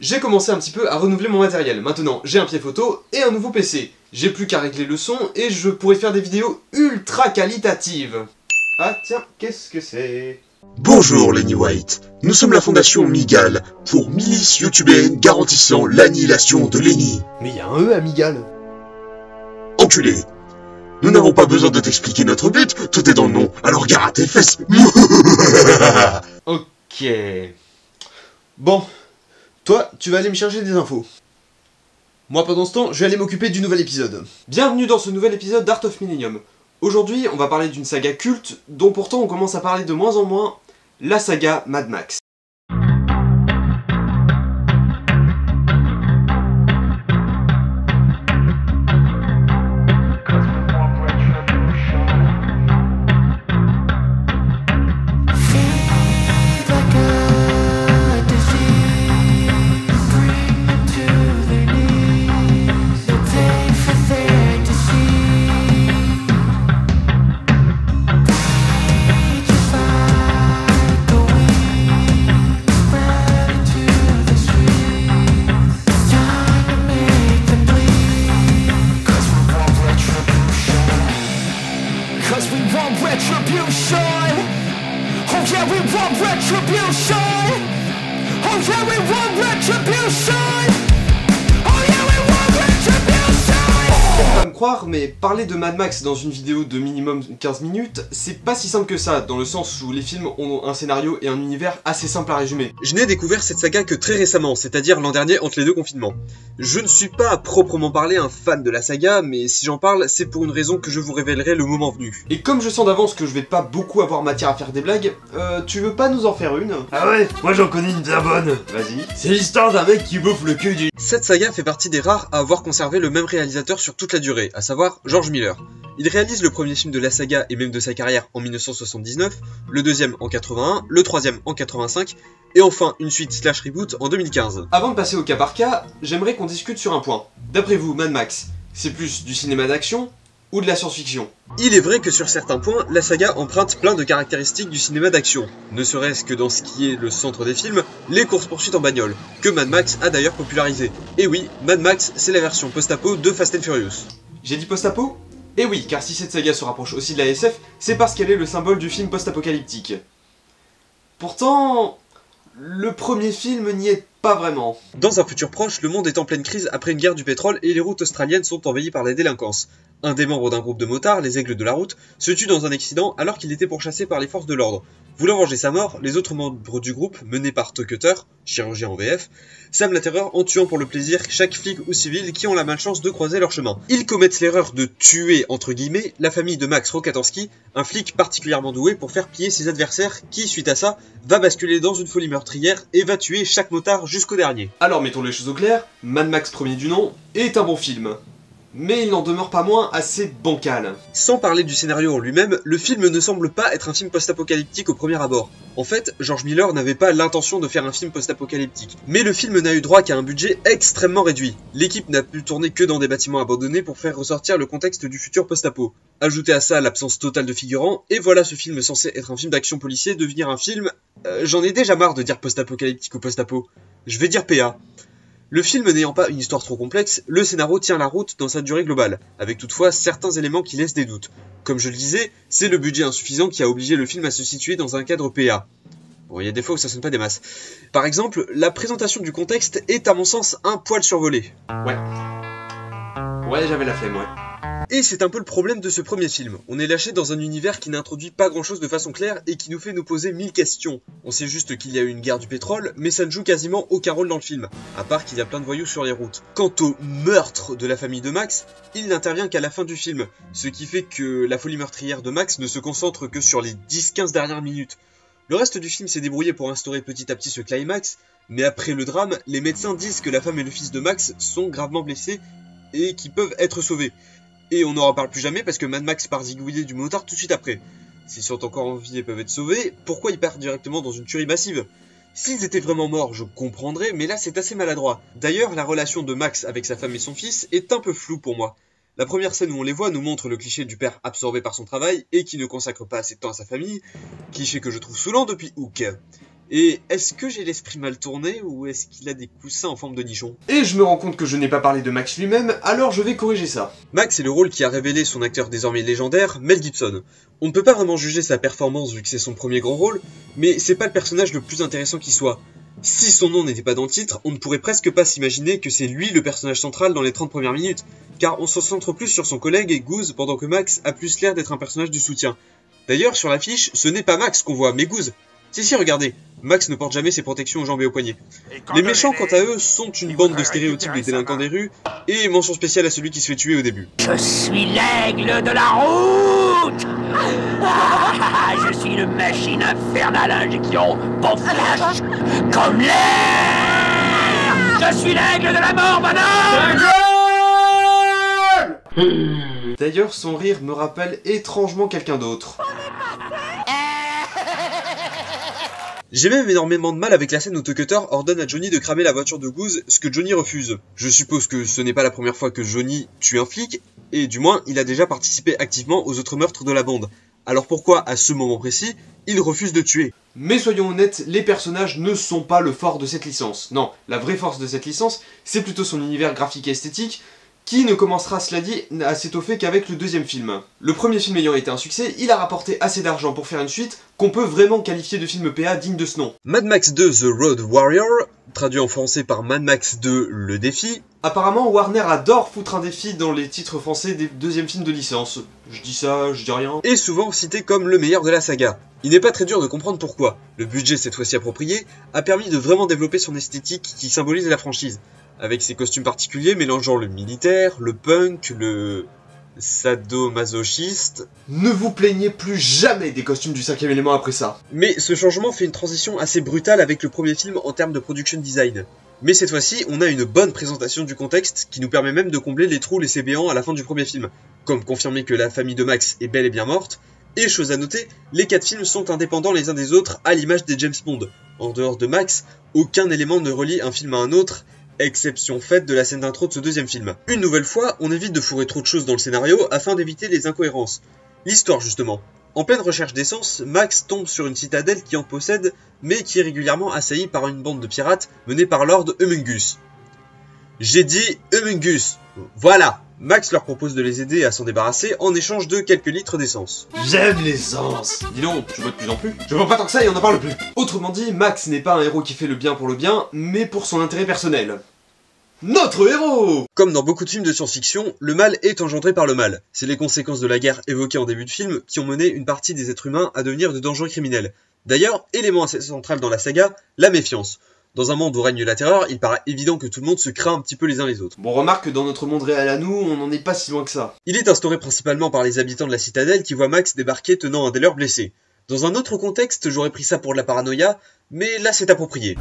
J'ai commencé un petit peu à renouveler mon matériel. Maintenant, j'ai un pied photo et un nouveau PC. J'ai plus qu'à régler le son et je pourrais faire des vidéos ultra qualitatives. Ah tiens, qu'est-ce que c'est? Bonjour Lenny White, nous sommes la fondation Migal, pour milice youtubéenne garantissant l'annihilation de Lenny. Mais il y a un E à Migal. Enculé. Nous n'avons pas besoin de t'expliquer notre but, tout est dans le nom, alors gare à tes fesses. Ok. Bon, toi, tu vas aller me chercher des infos. Moi, pendant ce temps, je vais aller m'occuper du nouvel épisode. Bienvenue dans ce nouvel épisode d'Art of Millennium. Aujourd'hui, on va parler d'une saga culte, dont pourtant on commence à parler de moins en moins, la saga Mad Max. Croire, mais parler de Mad Max dans une vidéo de minimum 15 minutes, c'est pas si simple que ça, dans le sens où les films ont un scénario et un univers assez simple à résumer. Je n'ai découvert cette saga que très récemment, c'est-à-dire l'an dernier entre les deux confinements. Je ne suis pas à proprement parler un fan de la saga, mais si j'en parle, c'est pour une raison que je vous révélerai le moment venu. Et comme je sens d'avance que je vais pas beaucoup avoir matière à faire des blagues, tu veux pas nous en faire une? Ah ouais, moi j'en connais une bien bonne. Vas-y. C'est l'histoire d'un mec qui bouffe le cul du... Cette saga fait partie des rares à avoir conservé le même réalisateur sur toute la durée, à savoir George Miller. Il réalise le premier film de la saga et même de sa carrière en 1979, le deuxième en 81, le troisième en 85, et enfin une suite slash reboot en 2015. Avant de passer au cas par cas, j'aimerais qu'on discute sur un point. D'après vous, Mad Max, c'est plus du cinéma d'action ou de la science-fiction? Il est vrai que sur certains points, la saga emprunte plein de caractéristiques du cinéma d'action, ne serait-ce que dans ce qui est le centre des films, les courses-poursuites en bagnole, que Mad Max a d'ailleurs popularisé. Et oui, Mad Max, c'est la version post-apo de Fast and Furious. J'ai dit post-apo? Eh oui, car si cette saga se rapproche aussi de la SF, c'est parce qu'elle est le symbole du film post-apocalyptique. Pourtant, le premier film n'y est pas vraiment. Dans un futur proche, le monde est en pleine crise après une guerre du pétrole et les routes australiennes sont envahies par la délinquance. Un des membres d'un groupe de motards, les Aigles de la Route, se tue dans un accident alors qu'il était pourchassé par les forces de l'ordre. Voulant venger sa mort, les autres membres du groupe, menés par Tucker, chirurgien en VF, sèment la terreur en tuant pour le plaisir chaque flic ou civil qui ont la malchance de croiser leur chemin. Ils commettent l'erreur de tuer, entre guillemets, la famille de Max Rokatansky, un flic particulièrement doué pour faire plier ses adversaires qui, suite à ça, va basculer dans une folie meurtrière et va tuer chaque motard jusqu'au dernier. Alors mettons les choses au clair, Mad Max premier du nom est un bon film. Mais il n'en demeure pas moins assez bancal. Sans parler du scénario en lui-même, le film ne semble pas être un film post-apocalyptique au premier abord. En fait, George Miller n'avait pas l'intention de faire un film post-apocalyptique. Mais le film n'a eu droit qu'à un budget extrêmement réduit. L'équipe n'a pu tourner que dans des bâtiments abandonnés pour faire ressortir le contexte du futur post-apo. Ajoutez à ça l'absence totale de figurants, et voilà ce film censé être un film d'action policier devenir un film... J'en ai déjà marre de dire post-apocalyptique ou post-apo. Je vais dire PA. Le film n'ayant pas une histoire trop complexe, le scénario tient la route dans sa durée globale, avec toutefois certains éléments qui laissent des doutes. Comme je le disais, c'est le budget insuffisant qui a obligé le film à se situer dans un cadre PA. Bon, il y a des fois où ça sonne pas des masses. Par exemple, la présentation du contexte est à mon sens un poil survolée. Ouais, j'avais la flemme, ouais. Et c'est un peu le problème de ce premier film. On est lâché dans un univers qui n'introduit pas grand chose de façon claire et qui nous fait nous poser 1000 questions. On sait juste qu'il y a eu une guerre du pétrole, mais ça ne joue quasiment aucun rôle dans le film, à part qu'il y a plein de voyous sur les routes. Quant au meurtre de la famille de Max, il n'intervient qu'à la fin du film, ce qui fait que la folie meurtrière de Max ne se concentre que sur les 10-15 dernières minutes. Le reste du film s'est débrouillé pour instaurer petit à petit ce climax, mais après le drame, les médecins disent que la femme et le fils de Max sont gravement blessés et qui peuvent être sauvés. Et on n'en reparle plus jamais parce que Mad Max part zigouiller du motard tout de suite après. S'ils sont encore en vie et peuvent être sauvés, pourquoi ils partent directement dans une tuerie massive? S'ils étaient vraiment morts, je comprendrais, mais là c'est assez maladroit. D'ailleurs, la relation de Max avec sa femme et son fils est un peu floue pour moi. La première scène où on les voit nous montre le cliché du père absorbé par son travail et qui ne consacre pas assez de temps à sa famille, cliché que je trouve saoulant depuis Hook. Et est-ce que j'ai l'esprit mal tourné ou est-ce qu'il a des coussins en forme de nichon? Et je me rends compte que je n'ai pas parlé de Max lui-même, alors je vais corriger ça. Max est le rôle qui a révélé son acteur désormais légendaire, Mel Gibson. On ne peut pas vraiment juger sa performance vu que c'est son premier grand rôle, mais c'est pas le personnage le plus intéressant qui soit. Si son nom n'était pas dans le titre, on ne pourrait presque pas s'imaginer que c'est lui le personnage central dans les 30 premières minutes, car on se centre plus sur son collègue Goose pendant que Max a plus l'air d'être un personnage de soutien. D'ailleurs, sur l'affiche, ce n'est pas Max qu'on voit, mais Goose. Si, regardez, Max ne porte jamais ses protections aux jambes et aux poignets. Les méchants, quant à eux, sont une bande de stéréotypes des délinquants des rues, et mention spéciale à celui qui se fait tuer au début. Je suis l'aigle de la route. Je suis une machine infernale à injection, bon flash, comme l'air. Je suis l'aigle de la mort, madame. D'ailleurs, son rire me rappelle étrangement quelqu'un d'autre. J'ai même énormément de mal avec la scène où Tucker ordonne à Johnny de cramer la voiture de Goose, ce que Johnny refuse. Je suppose que ce n'est pas la première fois que Johnny tue un flic, et du moins, il a déjà participé activement aux autres meurtres de la bande. Alors pourquoi, à ce moment précis, il refuse de tuer? Mais soyons honnêtes, les personnages ne sont pas le fort de cette licence. Non, la vraie force de cette licence, c'est plutôt son univers graphique et esthétique, qui ne commencera, cela dit, à s'étoffer qu'avec le deuxième film. Le premier film ayant été un succès, il a rapporté assez d'argent pour faire une suite qu'on peut vraiment qualifier de film PA digne de ce nom. Mad Max 2 The Road Warrior, traduit en français par Mad Max 2 Le Défi. Apparemment, Warner adore foutre un défi dans les titres français des deuxièmes films de licence. Je dis ça, je dis rien. Est souvent cité comme le meilleur de la saga. Il n'est pas très dur de comprendre pourquoi. Le budget, cette fois-ci approprié, a permis de vraiment développer son esthétique qui symbolise la franchise. Avec ses costumes particuliers mélangeant le militaire, le punk, le sadomasochiste. Ne vous plaignez plus jamais des costumes du 5e élément après ça. Mais ce changement fait une transition assez brutale avec le premier film en termes de production design. Mais cette fois-ci, on a une bonne présentation du contexte qui nous permet même de combler les trous laissés béants à la fin du premier film, comme confirmer que la famille de Max est bel et bien morte, et chose à noter, les 4 films sont indépendants les uns des autres à l'image des James Bond. En dehors de Max, aucun élément ne relie un film à un autre, exception faite de la scène d'intro de ce deuxième film. Une nouvelle fois, on évite de fourrer trop de choses dans le scénario afin d'éviter les incohérences. L'histoire justement. En pleine recherche d'essence, Max tombe sur une citadelle qui en possède, mais qui est régulièrement assaillie par une bande de pirates menée par Lord Hummungus. J'ai dit Hummungus. Voilà. Max leur propose de les aider à s'en débarrasser en échange de quelques litres d'essence. J'aime l'essence. Dis donc, tu bois de plus en plus. Je vois pas tant que ça et on n'en parle plus. Autrement dit, Max n'est pas un héros qui fait le bien pour le bien, mais pour son intérêt personnel. Notre héros! Comme dans beaucoup de films de science-fiction, le mal est engendré par le mal. C'est les conséquences de la guerre évoquée en début de film qui ont mené une partie des êtres humains à devenir de dangereux criminels. D'ailleurs, élément assez central dans la saga, la méfiance. Dans un monde où règne la terreur, il paraît évident que tout le monde se craint un petit peu les uns les autres. Bon, remarque que dans notre monde réel à nous, on n'en est pas si loin que ça. Il est instauré principalement par les habitants de la citadelle qui voient Max débarquer tenant un des leurs blessé. Dans un autre contexte, j'aurais pris ça pour de la paranoïa, mais là c'est approprié.